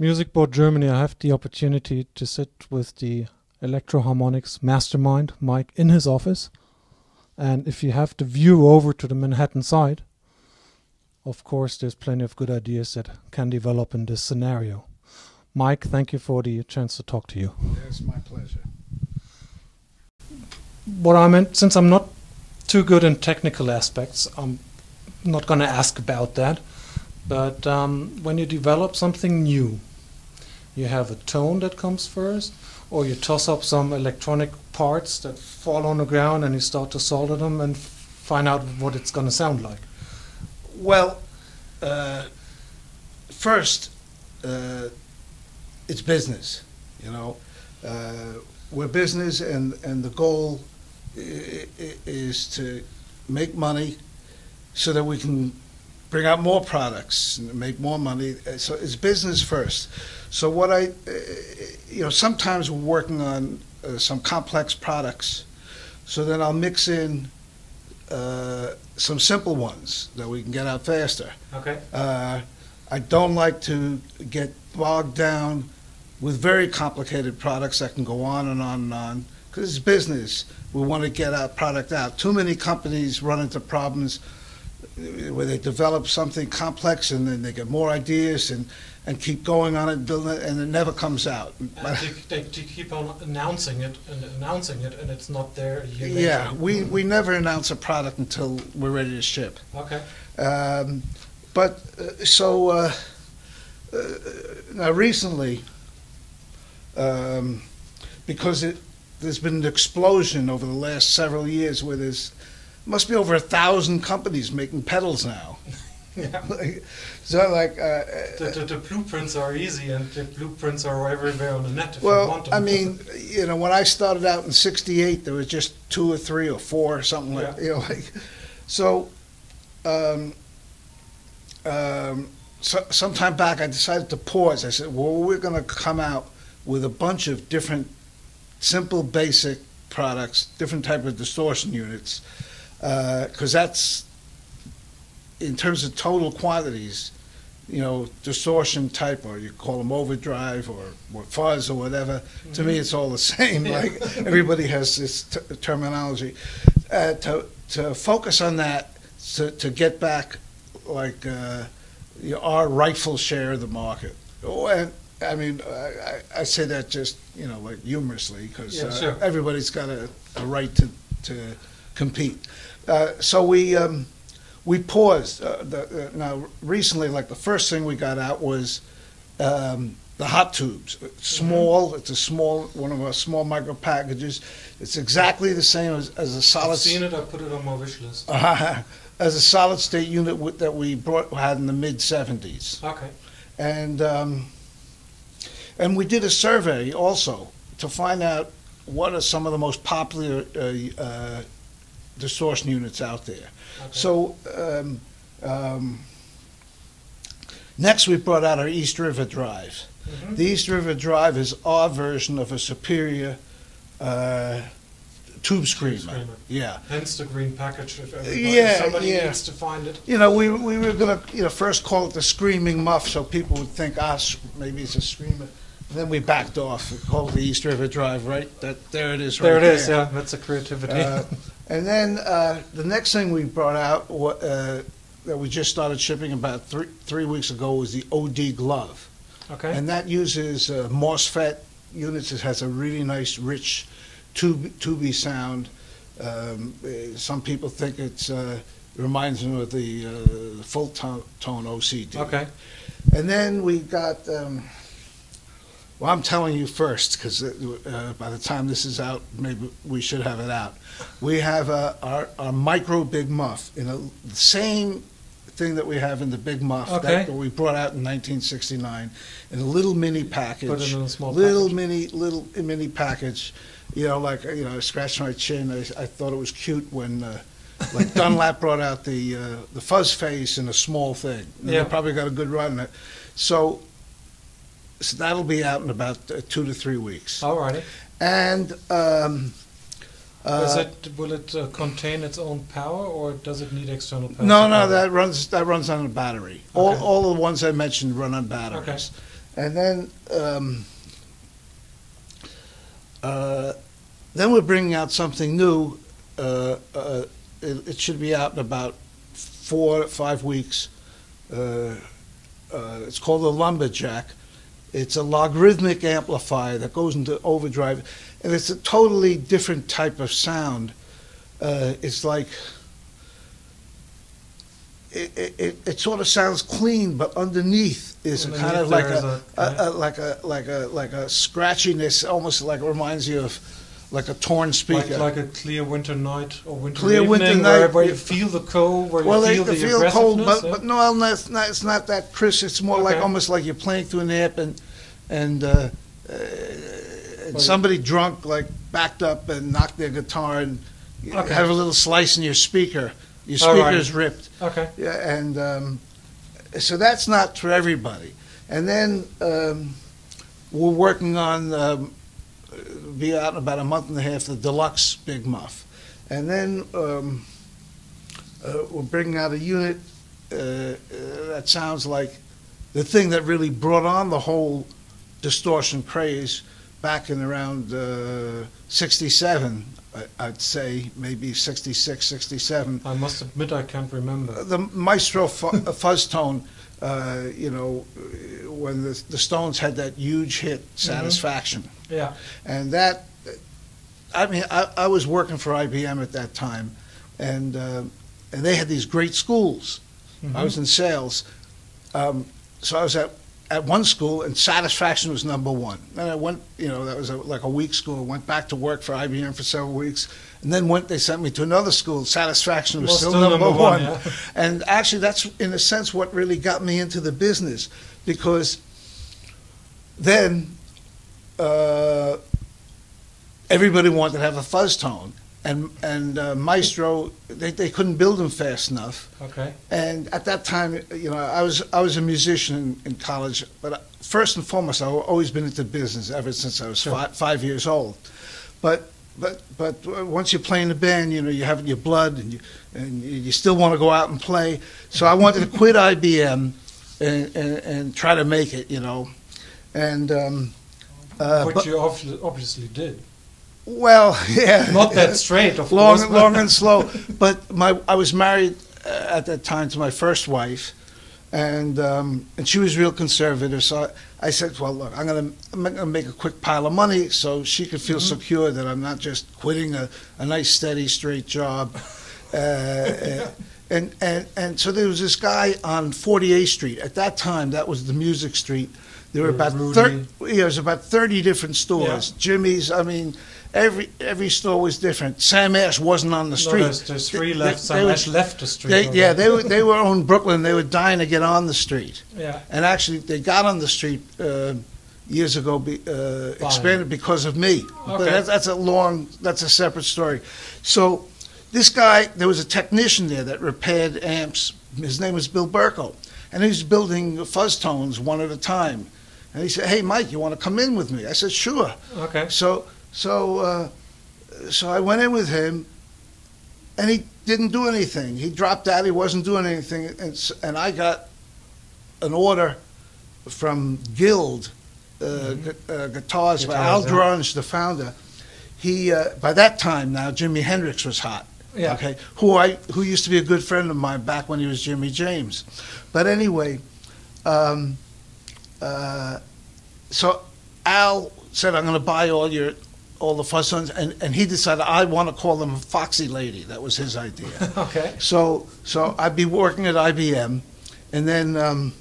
Musiker-Board Germany, I have the opportunity to sit with the Electro Harmonix Mastermind, Mike, in his office. And if you have the view over to the Manhattan side, of course, there's plenty of good ideas that can develop in this scenario. Mike, thank you for the chance to talk to you. It's my pleasure. What I meant, since I'm not too good in technical aspects, I'm not going to ask about that. But when you develop something new, you have a tone that comes first, or you toss up some electronic parts that fall on the ground and you start to solder them and find out what it's going to sound like. Well, first, it's business, you know. We're business, and the goal is to make money so that we can bring out more products and make more money. So it's business first. So what sometimes we're working on some complex products, so then I'll mix in some simple ones that we can get out faster. Okay. I don't like to get bogged down with very complicated products that can go on and on and on, because it's business. We want to get our product out. Too many companies run into problems where they develop something complex and then they get more ideas and keep going on it, building it, and it never comes out. And they keep on announcing it, and it's not there. Yeah, we never announce a product until we're ready to ship. Okay. Now recently, because there's been an explosion over the last several years where must be over 1,000 companies making pedals now. Yeah. The blueprints are easy, and the blueprints are everywhere on the net if you well, want them. I mean, when I started out in '68, there was just 2 or 3 or 4 or something like, so. Sometime back, I decided to pause. I said, well, we're going to come out with a bunch of different, simple, basic products, different type of distortion units, because that's, in terms of total quantities, distortion type, or you call them overdrive or fuzz or whatever. Mm-hmm. To me, it's all the same. Like everybody has this terminology. To focus on that, to get back, like our rightful share of the market. Oh, and I mean, I say that just like humorously, because sure. Everybody's got a right to compete. So we paused. Now recently, like the first thing we got out was the hot tubes. It's small. Mm-hmm. It's a small, one of our small micro packages. It's exactly the same as a solid. I've seen it. I put it on my wish list. As a solid state unit that we had in the mid '70s. Okay. And we did a survey also to find out what are some of the most popular distortion units out there. Okay. So next we brought out our East River Drive. Mm-hmm. The East River Drive is our version of a superior tube screamer. Yeah. Hence the green package. If somebody needs to find it. We were going to first call it the Screaming Muff, so people would think, maybe it's a screamer. And then we backed off and called it the East River Drive, right? There it is right there. There it is, yeah. That's a creativity. And then the next thing we brought out that we just started shipping about three weeks ago was the OD Glove. Okay. And that uses MOSFET units. It has a really nice, rich tubey sound. Some people think it reminds them of the full tone OCD. Okay. And then we got, I'm telling you first, because by the time this is out, maybe we should have it out. We have our micro Big Muff in the same thing that we have in the Big Muff that we brought out in 1969 in a little mini package. Put it in a small little package. mini package. I scratched my chin. I thought it was cute when, like Dunlap brought out the fuzz face in a small thing. Yeah. They probably got a good run at it. So that'll be out in about 2 to 3 weeks. All righty. And will it contain its own power, or does it need external power? No, that runs on a battery. Okay. All the ones I mentioned run on batteries. And then we're bringing out something new. It should be out in about 4 to 5 weeks. It's called the Lumberjack. It's a logarithmic amplifier that goes into overdrive, and it's a totally different type of sound. It's like it sort of sounds clean, but underneath is kind of like a scratchiness, almost like it reminds you of like a torn speaker, like a clear winter night or winter clear evening, winter night, where you feel the cold, where well, you feel the feel aggressiveness. cold, but no, it's not that crisp. It's more like almost like you're playing through an amp and somebody drunk like backed up and knocked their guitar and have a little slice in your speaker. Your speaker's ripped. Okay. Yeah, and so that's not for everybody. And then we're working on be out in about a month and a half the deluxe Big Muff, and then we're bringing out a unit that sounds like the thing that really brought on the whole distortion craze back in around 67. I'd say maybe 66, 67. I must admit I can't remember. The Maestro fuzz tone, you know, when the Stones had that huge hit, Satisfaction. Yeah. And that, I mean, I was working for IBM at that time, and they had these great schools. I was in sales. So I was at one school, and Satisfaction was #1. Then I went, you know, that was like a week school. Went back to work for IBM for several weeks, and then they sent me to another school. Satisfaction was still number one. Yeah. And actually, that's in a sense what really got me into the business, because then everybody wanted to have a fuzz tone, and Maestro, they couldn't build them fast enough. Okay. And at that time, you know, I was a musician in college, but first and foremost, I've always been into business ever since I was 5 years old. But once you play in the band, you know, you have it in your blood, and you still want to go out and play. So I wanted to quit IBM and try to make it, you know, and which you obviously did. Well, yeah, not that straight, of course. Long and slow. But I was married at that time to my first wife, and she was real conservative. So I said, "Well, look, I'm gonna make a quick pile of money so she could feel secure that I'm not just quitting a nice, steady, straight job." And so there was this guy on 48th Street. At that time, that was the music street. There were about 30 different stores. Yeah. Jimmy's, I mean, every store was different. Sam Ash wasn't on the street. No, there's 3 left. Sam Ash left the street. They were on Brooklyn. They were dying to get on the street. Yeah. And actually, they got on the street years ago, expanded because of me. Okay. But that's a separate story. So this guy, there was a technician there that repaired amps. His name was Bill Burkle, and he was building fuzz tones one at a time. And he said, "Hey, Mike, you want to come in with me?" I said, "Sure." Okay. So I went in with him, and he didn't do anything. He dropped out. He wasn't doing anything. And I got an order from Guild Guitars by Al Drunge, the founder. He by that time now, Jimi Hendrix was hot. Yeah. Okay. Who used to be a good friend of mine back when he was Jimmy James. But anyway. So Al said, "I'm going to buy all the fuzz tones," and he decided I want to call them Foxy Lady. That was his idea. Okay. So I'd be working at IBM, and then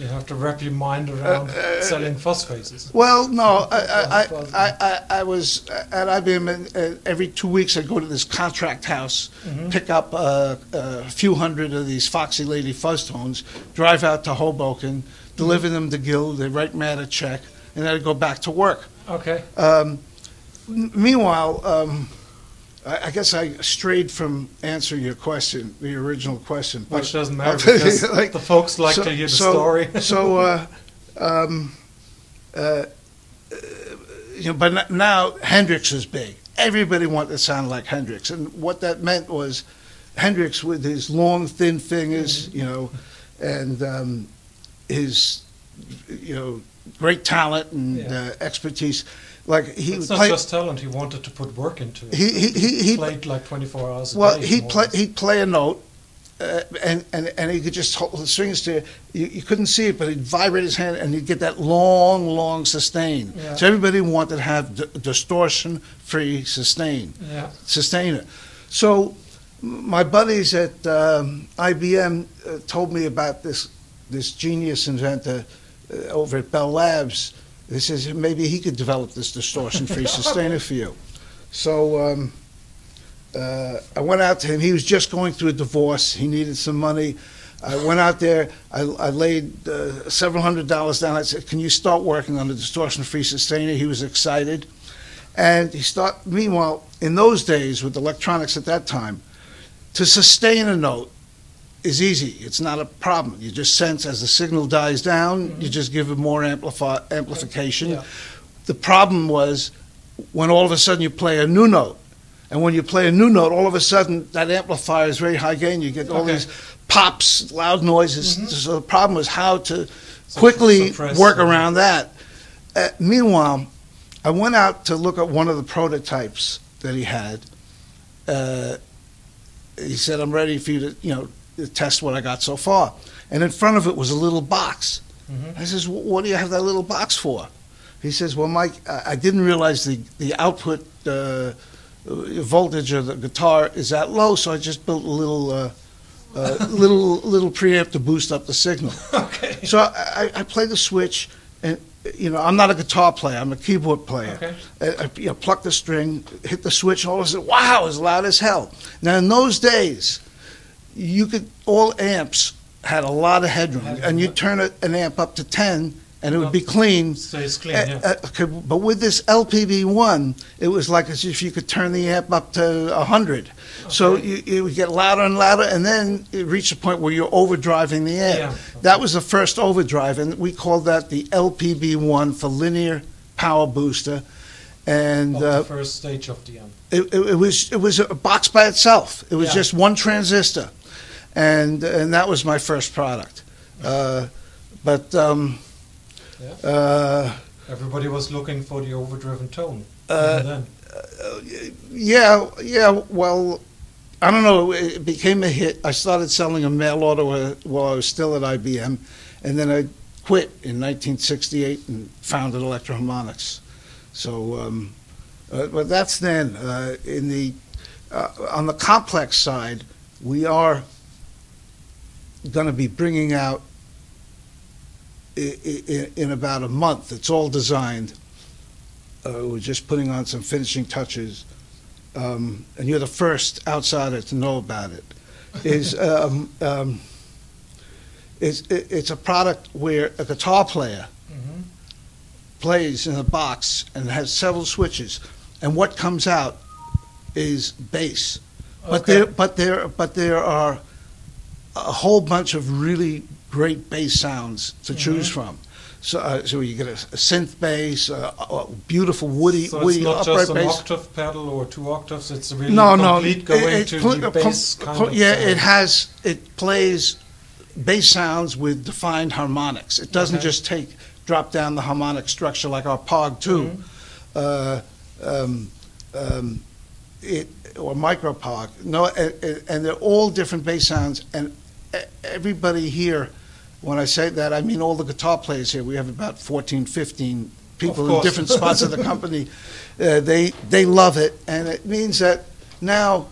you have to wrap your mind around selling fuzz faces. Well, no, I was at IBM, and every 2 weeks I'd go to this contract house, pick up a few hundred of these Foxy Lady fuzz tones, drive out to Hoboken, deliver them to Guild. They write me out a check, and then I'd go back to work. Okay. Meanwhile, I guess I strayed from answering your question, the original question. Which doesn't matter because the folks like to hear the story. You know, but now Hendrix is big. Everybody wanted to sound like Hendrix, and what that meant was Hendrix with his long, thin fingers, you know, and his great talent and expertise. Like it's not just talent; he wanted to put work into it. He played like 24 hours a day. Well, he'd play a note, and he could just hold the strings to you couldn't see it, but he'd vibrate his hand, and he'd get that long sustain. Yeah. So everybody wanted to have distortion-free sustainer. So my buddies at IBM told me about this genius inventor over at Bell Labs. They says maybe he could develop this distortion-free sustainer for you. So I went out to him. He was just going through a divorce. He needed some money. I went out there. I laid several $100s down. I said, "Can you start working on the distortion-free sustainer?" He was excited, and meanwhile, in those days with electronics at that time, to sustain a note is easy. It's not a problem. You just sense as the signal dies down, you just give it more amplification. Yeah. The problem was when all of a sudden you play a new note. And when you play a new note, all of a sudden that amplifier is very high gain. You get all these pops, loud noises. So the problem was how to quickly work around that. Meanwhile, I went out to look at one of the prototypes that he had. He said, "I'm ready for you to, test what I got so far." And in front of it was a little box. I says, "What do you have that little box for?" He says, "Well, Mike, I didn't realize the output voltage of the guitar is that low, so I just built a little preamp to boost up the signal." Okay. So I play the switch, and I'm not a guitar player; I'm a keyboard player. Okay. I pluck the string, hit the switch, and all of a sudden, wow, it's loud as hell. Now in those days, all amps had a lot of headroom, and you turn an amp up to 10, and it would be clean. Stays clean, yeah. But with this LPB1, it was like as if you could turn the amp up to 100. Okay. So it would get louder and louder, and then it reached a point where you're overdriving the amp. Yeah. Okay. That was the first overdrive, and we called that the LPB1 for linear power booster. And the first stage of the amp. It was a box by itself. It was just one transistor, and that was my first product. Everybody was looking for the overdriven tone. Well, I don't know. It became a hit. I started selling a mail order while I was still at IBM, and then I quit in 1968 and founded Electro Harmonix. So, but that's then. On the complex side, we are going to be bringing out in about a month. It's all designed. We're just putting on some finishing touches, and you're the first outsider to know about it. It's a product where a guitar player plays in a box and has several switches, and what comes out is bass. Okay. But there are a whole bunch of really great bass sounds to choose from. So you get a synth bass, a beautiful woody So it's not upright just an bass. octave pedal or 2 octaves. It's really No, complete going to the bass kind of sound. It plays bass sounds with defined harmonics. It doesn't just drop down the harmonic structure like our POG 2 or micro POG. No, and they're all different bass sounds. And everybody here, when I say that, I mean all the guitar players here. We have about 14, 15 people in different spots of the company. They love it, and it means that now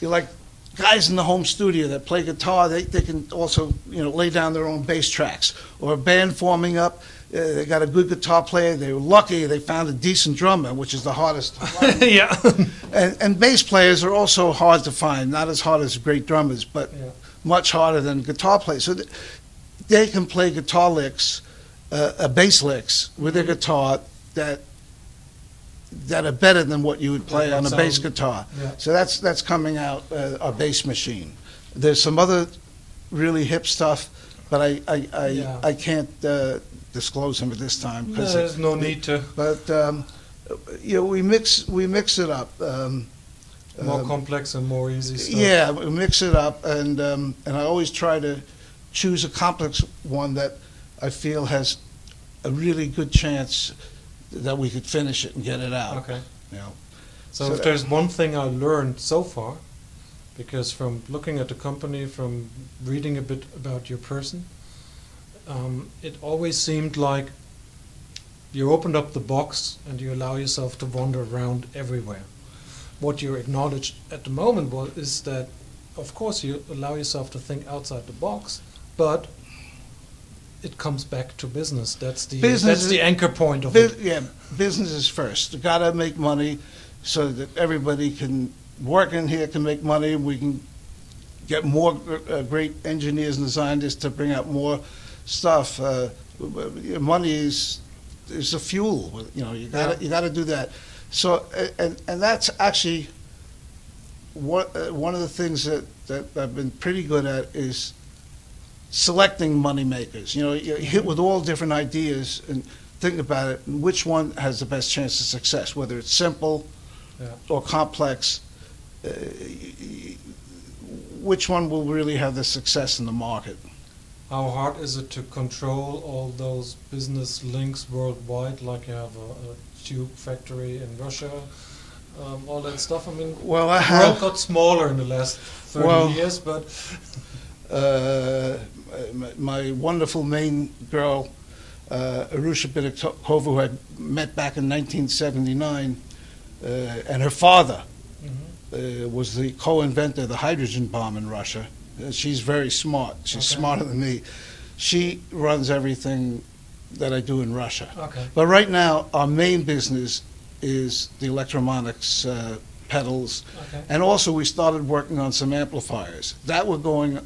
you're like guys in the home studio that play guitar. They can also lay down their own bass tracks. Or a band forming up, they got a good guitar player. They were lucky they found a decent drummer, which is the hardest to find. Yeah. And bass players are also hard to find. Not as hard as great drummers, but much harder than guitar players. So they can play guitar licks, bass licks with their guitar that are better than what you would play on a bass guitar. Yeah. So that's coming out, our bass machine. There's some other really hip stuff, but I can't disclose them at this time. There's no need to. But we mix it up. More complex and more easy stuff. Yeah, we mix it up, and I always try to choose a complex one that I feel has a really good chance that we could finish it and get it out. Okay. You know. So if there's one thing I learned so far, because from looking at the company, from reading a bit about your person, it always seemed like you opened up the box and you allow yourself to wander around everywhere. What you acknowledged at the moment is that, of course, you allow yourself to think outside the box, but it comes back to business. That's the anchor point of it. Yeah, business is first. You gotta make money so that everybody can work in here, can make money. We can get more great engineers and designers to bring out more stuff. Money is the fuel. You know, you gotta do that. So and that's actually one of the things that I've been pretty good at is selecting money makers. You know, you hit with all different ideas and think about it, and which one has the best chance of success, whether it's simple or complex. Which one will really have the success in the market? How hard is it to control all those business links worldwide, like you have a tube factory in Russia, all that stuff? I mean, well, the world got smaller in the last 30 years, but... my wonderful Maine girl, Arusha Bidakova, who I met back in 1979, and her father was the co-inventor of the hydrogen bomb in Russia. She's very smart. She's smarter than me. She runs everything that I do in Russia. Okay. But right now, our main business is the Electro Harmonix pedals, and also we started working on some amplifiers. That we're going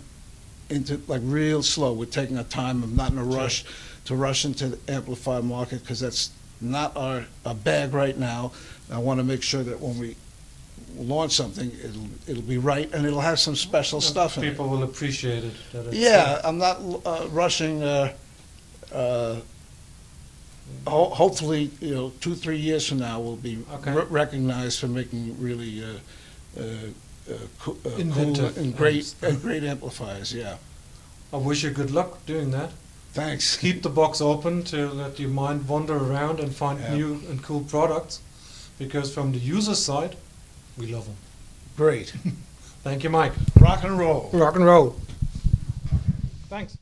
into like real slow. We're taking our time. I'm not in a rush to rush into the amplifier market because that's not our bag right now. I want to make sure that when we launch something, it'll be right and it'll have some special stuff in it. People will appreciate it. That it's I'm not rushing. Hopefully, 2-3 years from now, we'll be recognized for making really cool and great amplifiers. Yeah. I wish you good luck doing that. Thanks. Keep the box open to let your mind wander around and find new and cool products, because from the user side, we love them. Great. Thank you, Mike. Rock and roll. Rock and roll. Thanks.